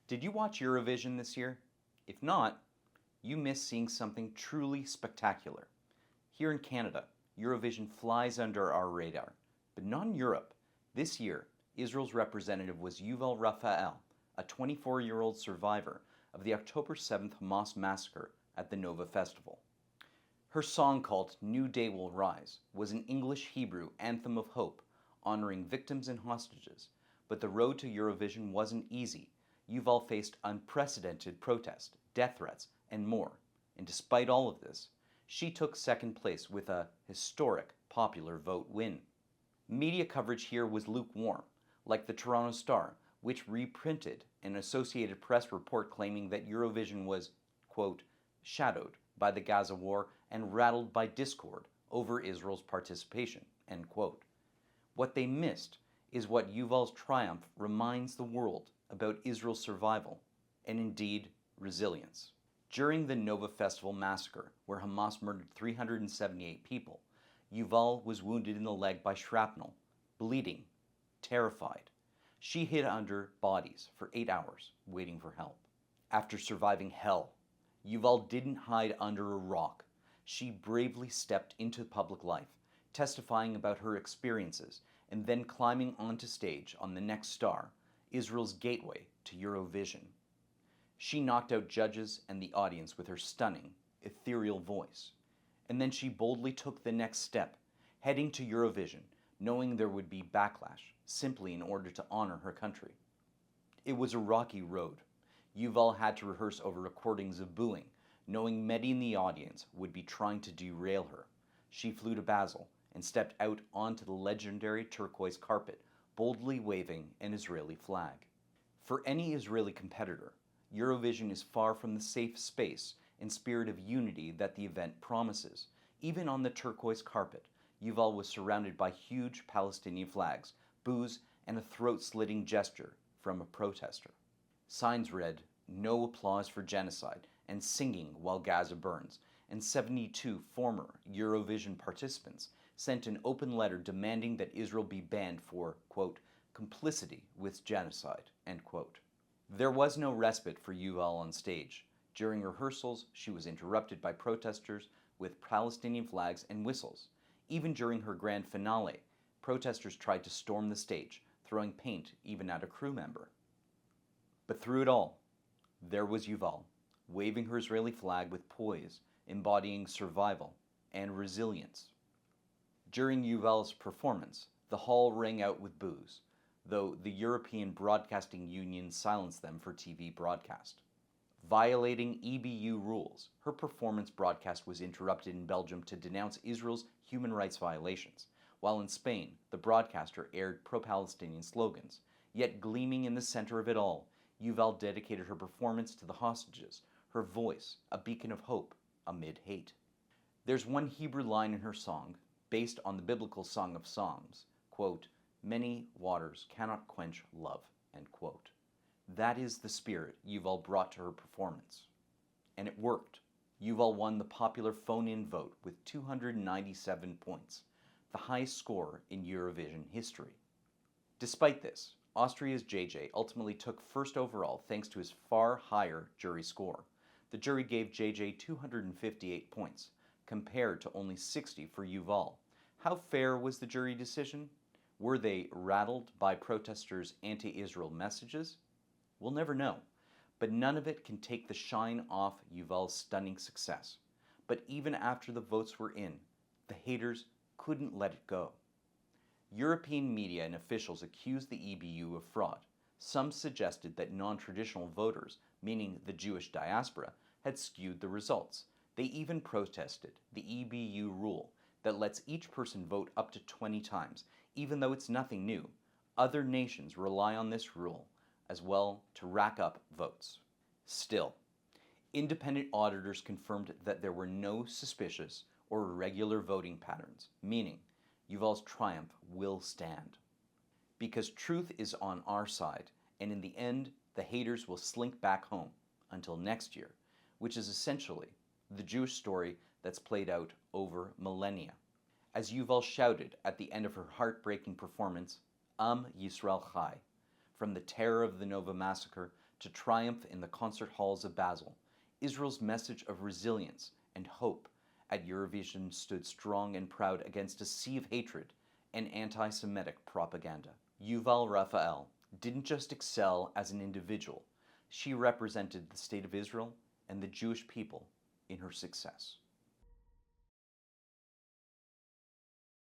Did you watch Eurovision this year? If not, you missed seeing something truly spectacular. Here in Canada, Eurovision flies under our radar, but not in Europe. This year, Israel's representative was Yuval Raphael, a 24-year-old survivor of the October 7th Hamas massacre at the Nova Festival. Her song, called New Day Will Rise, was an English-Hebrew anthem of hope, honoring victims and hostages. But the road to Eurovision wasn't easy. Yuval faced unprecedented protest, death threats, and more. And despite all of this, she took second place with a historic popular vote win. Media coverage here was lukewarm, like the Toronto Star, which reprinted an Associated Press report claiming that Eurovision was, quote, shadowed by the Gaza war and rattled by discord over Israel's participation, end quote. What they missed is what Yuval's triumph reminds the world about Israel's survival and indeed resilience. During the Nova Festival massacre, where Hamas murdered 378 people, Yuval was wounded in the leg by shrapnel, bleeding, terrified. She hid under bodies for 8 hours, waiting for help. After surviving hell, Yuval didn't hide under a rock. She bravely stepped into public life, testifying about her experiences, and then climbing onto stage on the next star, Israel's gateway to Eurovision. She knocked out judges and the audience with her stunning, ethereal voice. And then she boldly took the next step, heading to Eurovision, knowing there would be backlash, simply in order to honor her country. It was a rocky road. Yuval had to rehearse over recordings of booing, knowing many in the audience would be trying to derail her. She flew to Basel and stepped out onto the legendary turquoise carpet, boldly waving an Israeli flag. For any Israeli competitor, Eurovision is far from the safe space and spirit of unity that the event promises. Even on the turquoise carpet, Yuval was surrounded by huge Palestinian flags, boos, and a throat-slitting gesture from a protester. Signs read, "No applause for genocide," and "Singing while Gaza burns," and 72 former Eurovision participants sent an open letter demanding that Israel be banned for, quote, complicity with genocide, end quote. There was no respite for Yuval on stage. During rehearsals, she was interrupted by protesters with Palestinian flags and whistles. Even during her grand finale, protesters tried to storm the stage, throwing paint even at a crew member. But through it all, there was Yuval, waving her Israeli flag with poise, embodying survival and resilience. During Yuval's performance, the hall rang out with boos, though the European Broadcasting Union silenced them for TV broadcast. Violating EBU rules, her performance broadcast was interrupted in Belgium to denounce Israel's human rights violations, while in Spain, the broadcaster aired pro-Palestinian slogans. Yet gleaming in the center of it all, Yuval dedicated her performance to the hostages, her voice a beacon of hope amid hate. There's one Hebrew line in her song, based on the biblical Song of Psalms, quote, "Many waters cannot quench love," end quote. That is the spirit Yuval brought to her performance. And it worked. Yuval won the popular phone-in vote with 297 points, the highest score in Eurovision history. Despite this, Austria's JJ ultimately took first overall thanks to his far higher jury score. The jury gave JJ 258 points, compared to only 60 for Yuval. How fair was the jury decision? Were they rattled by protesters' anti-Israel messages? We'll never know, but none of it can take the shine off Yuval's stunning success. But even after the votes were in, the haters couldn't let it go. European media and officials accused the EBU of fraud. Some suggested that non-traditional voters, meaning the Jewish diaspora, had skewed the results. They even protested the EBU rule that lets each person vote up to 20 times, even though it's nothing new. Other nations rely on this rule as well to rack up votes. Still, independent auditors confirmed that there were no suspicious or irregular voting patterns, meaning Yuval's triumph will stand. Because truth is on our side, and in the end, the haters will slink back home until next year, which is essentially the Jewish story that's played out over millennia. As Yuval shouted at the end of her heartbreaking performance, Yisrael Chai, From the terror of the Nova massacre to triumph in the concert halls of Basel, Israel's message of resilience and hope at Eurovision stood strong and proud against a sea of hatred and anti-Semitic propaganda. Yuval Raphael didn't just excel as an individual, she represented the state of Israel and the Jewish people in her success.